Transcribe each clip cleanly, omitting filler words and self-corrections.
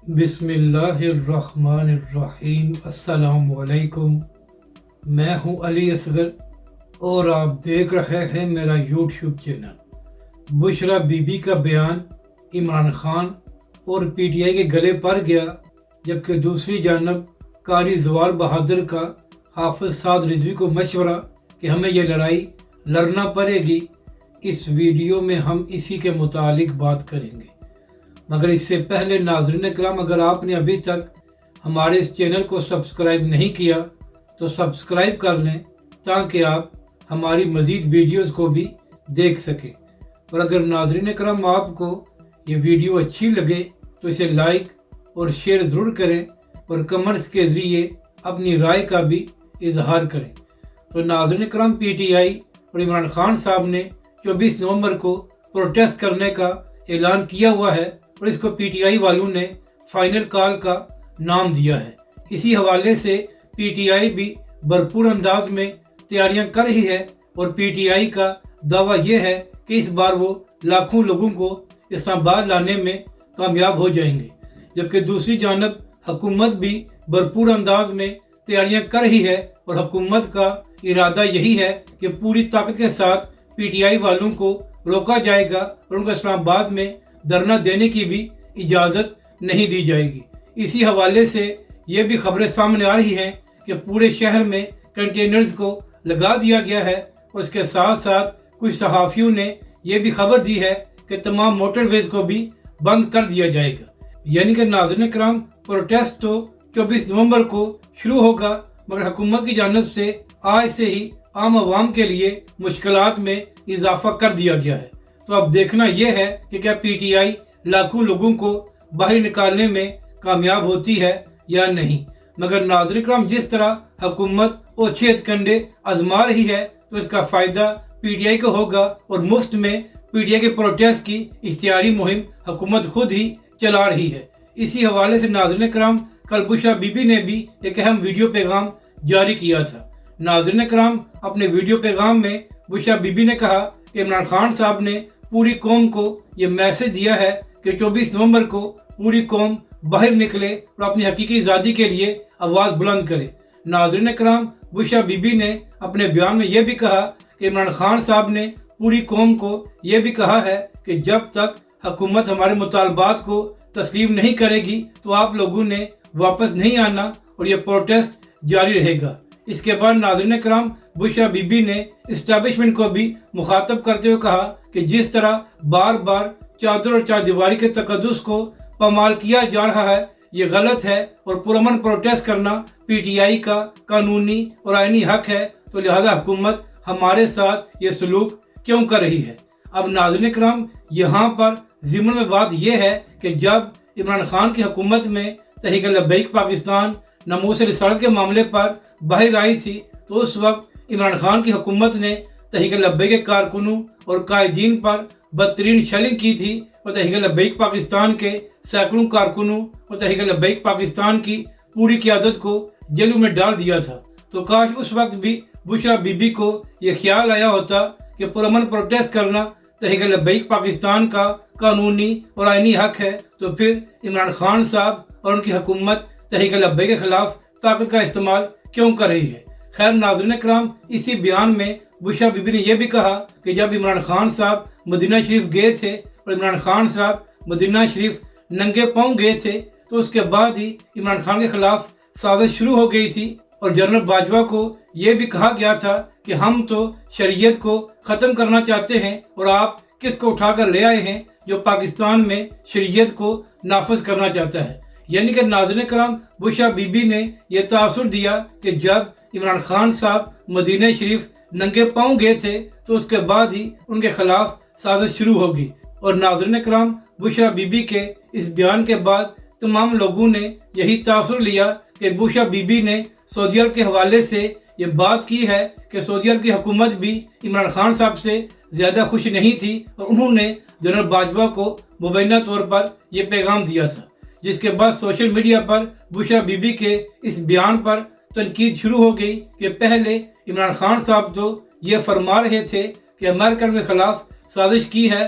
بسم اللہ الرحمن الرحیم۔ السلام علیکم، میں ہوں علی اصغر اور آپ دیکھ رہے ہیں میرا YouTube channel. Bushra be be کا بیان عمران خان اور پی ٹی آئی کے گلے پڑ گیا، جبکہ دوسری جانب قاری زوال بہادر کا حافظ سعد رضوی کو مشورہ کہ ہمیں یہ لڑائی لڑنا پڑے گی۔ اس ویڈیو میں ہم اسی کے متعلق بات کریں گے، مگر اس سے پہلے ناظرین کرام، اگر آپ نے ابھی تک ہمارے اس چینل کو سبسکرائب نہیں کیا تو سبسکرائب کر لیں تاکہ آپ ہماری مزید ویڈیوز کو بھی دیکھ سکیں۔ اور اگر ناظرین کرام آپ کو یہ ویڈیو اچھی لگے تو اسے لائک اور شیئر ضرور کریں اور کمنٹس کے ذریعے اپنی رائے کا بھی اظہار کریں۔ تو ناظرین کرام، پی ٹی آئی اور عمران خان صاحب نے 24 نومبر کو پروٹیسٹ کرنے کا اعلان کیا ہوا ہے اور اس کو پی ٹی آئی والوں نے فائنل کال کا نام دیا ہے۔ اسی حوالے سے پی ٹی آئی بھی بھرپور انداز میں تیاریاں کر رہی ہے اور پی ٹی آئی کا دعویٰ یہ ہے کہ اس بار وہ لاکھوں لوگوں کو اسلام آباد لانے میں کامیاب ہو جائیں گے، جبکہ دوسری جانب حکومت بھی بھرپور انداز میں تیاریاں کر رہی ہے اور حکومت کا ارادہ یہی ہے کہ پوری طاقت کے ساتھ پی ٹی آئی والوں کو روکا جائے گا اور ان کو اسلام آباد میں دھرنا دینے کی بھی اجازت نہیں دی جائے گی۔ اسی حوالے سے یہ بھی خبریں سامنے آ رہی ہیں کہ پورے شہر میں کنٹینرز کو لگا دیا گیا ہے اور اس کے ساتھ ساتھ کچھ صحافیوں نے یہ بھی خبر دی ہے کہ تمام موٹر ویز کو بھی بند کر دیا جائے گا۔ یعنی کہ ناظرین کرام، پروٹیسٹ تو 24 نومبر کو شروع ہوگا، مگر حکومت کی جانب سے آج سے ہی عام عوام کے لیے مشکلات میں اضافہ کر دیا گیا ہے۔ تو اب دیکھنا یہ ہے کہ کیا پی ٹی آئی لاکھوں لوگوں کو باہر نکالنے میں کامیاب ہوتی ہے یا نہیں۔ مگر ناظرین کرام، جس طرح حکومت اوچھے کنڈے آزما رہی ہے تو اس کا فائدہ پی ٹی آئی کو ہوگا اور مفت میں پی ٹی آئی کے پروٹیسٹ کی اشتہاری مہم حکومت خود ہی چلا رہی ہے۔ اسی حوالے سے ناظرین کرام، کل بشرا بی بی نے بھی ایک اہم ویڈیو پیغام جاری کیا تھا۔ ناظرین کرام، اپنے ویڈیو پیغام میں بشرا بی بی نے کہا کہ عمران خان صاحب نے پوری قوم کو یہ میسج دیا ہے کہ 24 نومبر کو پوری قوم باہر نکلے اور اپنی حقیقی آزادی کے لیے آواز بلند کرے۔ ناظرین کرام، بشرا بی بی نے اپنے بیان میں یہ بھی کہا کہ عمران خان صاحب نے پوری قوم کو یہ بھی کہا ہے کہ جب تک حکومت ہمارے مطالبات کو تسلیم نہیں کرے گی تو آپ لوگوں نے واپس نہیں آنا اور یہ پروٹیسٹ جاری رہے گا۔ اس کے بعد ناظرین کرام، بشرا بی بی نے اسٹیبلشمنٹ کو بھی مخاطب کرتے ہوئے کہا کہ جس طرح بار بار چادر اور چار دیواری کے تقدس کو پامال کیا جا رہا ہے، یہ غلط ہے اور پرامن پروٹیسٹ کرنا پی ٹی آئی کا قانونی اور آئینی حق ہے، تو لہذا حکومت ہمارے ساتھ یہ سلوک کیوں کر رہی ہے۔ اب ناظرین کرام، یہاں پر ضمن میں بات یہ ہے کہ جب عمران خان کی حکومت میں تحریک لبیک پاکستان ناموس رسالت کے معاملے پر باہر آئی تھی تو اس وقت عمران خان کی حکومت نے تحریک لبیک کے کارکنوں اور قائدین پر بدترین شیلنگ کی تھی اور تحریک لبیک پاکستان کے سینکڑوں کارکنوں اور تحریک لبیک پاکستان کی پوری قیادت کو جیلوں میں ڈال دیا تھا۔ تو کاش اس وقت بھی بشرا بی بی کو یہ خیال آیا ہوتا کہ پرامن پروٹیسٹ کرنا تحریک لبیک پاکستان کا قانونی اور آئینی حق ہے، تو پھر عمران خان صاحب اور ان کی حکومت تحریک لبیک کے خلاف طاقت کا استعمال کیوں کر رہی ہے۔ خیر ناظرین کرام، اسی بیان میں بشرا بی بی نے یہ بھی کہا کہ جب عمران خان صاحب مدینہ شریف گئے تھے اور عمران خان صاحب مدینہ شریف ننگے پاؤں گئے تھے تو اس کے بعد ہی عمران خان کے خلاف سازش شروع ہو گئی تھی اور جنرل باجوہ کو یہ بھی کہا گیا تھا کہ ہم تو شریعت کو ختم کرنا چاہتے ہیں اور آپ کس کو اٹھا کر لے آئے ہیں جو پاکستان میں شریعت کو نافذ کرنا چاہتا ہے۔ یعنی کہ ناظرین کرام، بشرا بی بی نے یہ تاثر دیا کہ جب عمران خان صاحب مدینہ شریف ننگے پاؤں گئے تھے تو اس کے بعد ہی ان کے خلاف سازش شروع ہوگی۔ اور ناظرین کرام، بشرا بی بی کے اس بیان کے بعد تمام لوگوں نے یہی تاثر لیا کہ بشرا بی بی نے سعودی عرب کے حوالے سے یہ بات کی ہے کہ سعودی عرب کی حکومت بھی عمران خان صاحب سے زیادہ خوش نہیں تھی اور انہوں نے جنرل باجوہ کو مبینہ طور پر یہ پیغام دیا تھا، جس کے بعد social media per Bushra be be کے اس بیان پر تنقید شروع ہو گئی کہ پہلے عمران خان صاحب تو یہ فرما رہے تھے کہ امریکہ کے خلاف سازش کی ہے،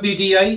PTI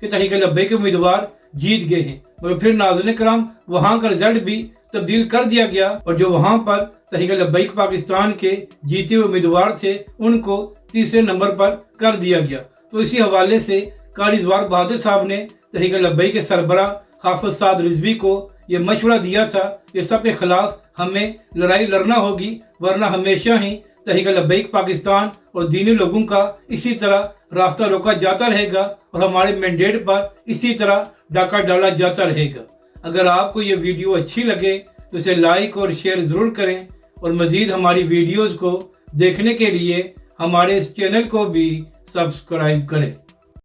کہ تحریک لبیک کے امیدوار جیت گئے ہیں، مگر پھر ناظرین کرام وہاں کا رزلٹ بھی تبدیل کر دیا گیا اور جو وہاں پر تحریک لبیک پاکستان کے جیتے ہوئے امیدوار تھے ان کو تیسرے نمبر پر کر دیا گیا۔ تو اسی حوالے سے قاری زوار بہادر صاحب نے تحریک لبیک کے سربراہ حافظ سعد رضوی کو یہ مشورہ دیا تھا کہ سب کے خلاف ہمیں لڑائی لڑنا ہوگی، ورنہ ہمیشہ ہی تحریک لبیک پاکستان اور دینی لوگوں کا اسی طرح راستہ روکا جاتا رہے گا اور ہمارے مینڈیٹ پر اسی طرح ڈاکہ ڈالا جاتا رہے گا۔ اگر آپ کو یہ ویڈیو اچھی لگے تو اسے لائک اور شیئر ضرور کریں اور مزید ہماری ویڈیوز کو دیکھنے کے لیے ہمارے اس چینل کو بھی سبسکرائب کریں۔